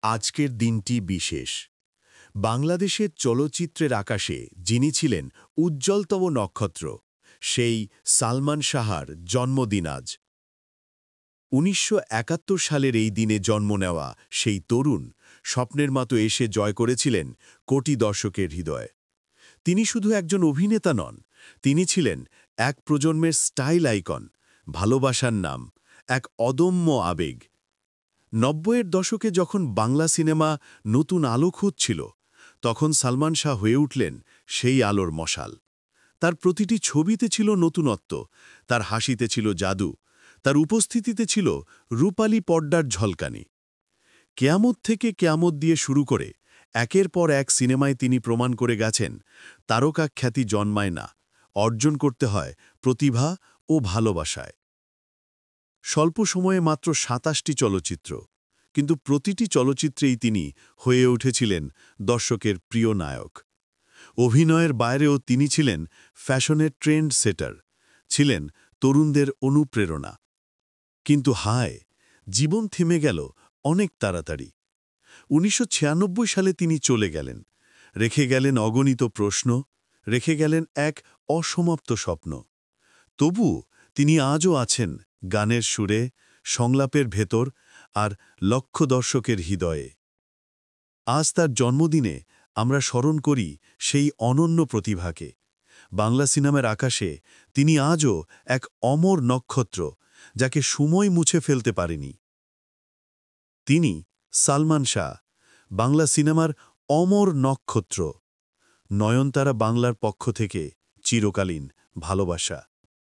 আজকের দিনটি বিশেষ। বাংলাদেশের চলচ্চিত্রের আকাশে যিনি ছিলেন উজ্জ্বলতম নক্ষত্র, সেই সালমান শাহর জন্মদিন আজ। ১৯৭১ সালের এই দিনে জন্ম নেওয়া সেই তরুণ স্বপ্নের মতো এসে জয় করেছিলেন কোটি দর্শকের হৃদয়। তিনি শুধু একজন অভিনেতা নন, তিনি ছিলেন এক প্রজন্মের স্টাইল আইকন, ভালোবাসার নাম, এক অদম্য আবেগ। ৯০-এর দশকে যখন বাংলা সিনেমা নতুন আলো খুঁজছিল, তখন সালমান শাহ হয়ে উঠলেন সেই আলোর মশাল। তার প্রতিটি ছবিতে ছিল নতুনত্ব, তার হাসিতে ছিল জাদু, তার উপস্থিতিতে ছিল রূপালী পর্দার ঝলকানি। কেয়ামত থেকে কেয়ামত দিয়ে শুরু করে একের পর এক সিনেমায় তিনি প্রমাণ করে গেছেন, তারকা খ্যাতি জন্মায় না, অর্জন করতে হয় প্রতিভা ও ভালোবাসায়। স্বল্প সময়ে মাত্র ২৭টি চলচ্চিত্র, কিন্তু প্রতিটি চলচ্চিত্রেই তিনি হয়ে উঠেছিলেন দর্শকের প্রিয় নায়ক। অভিনয়ের বাইরেও তিনি ছিলেন ফ্যাশনের ট্রেন্ড সেটার, ছিলেন তরুণদের অনুপ্রেরণা। কিন্তু হায়, জীবন থেমে গেল অনেক তাড়াতাড়ি। ১৯৯৬ সালে তিনি চলে গেলেন, রেখে গেলেন অগণিত প্রশ্ন, রেখে গেলেন এক অসমাপ্ত স্বপ্ন। তবু তিনি আজও আছেন গানের সুরে, সংলাপের ভেতর আর লক্ষ দর্শকের হৃদয়ে। আজ তার জন্মদিনে আমরা স্মরণ করি সেই অনন্য প্রতিভাকে। বাংলা সিনেমার আকাশে তিনি আজও এক অমর নক্ষত্র, যাকে সময় মুছে ফেলতে পারেনি। তিনি সালমান শাহ, বাংলা সিনেমার অমর নক্ষত্র। নয়নতারা বাংলার পক্ষ থেকে চিরকালীন ভালোবাসা।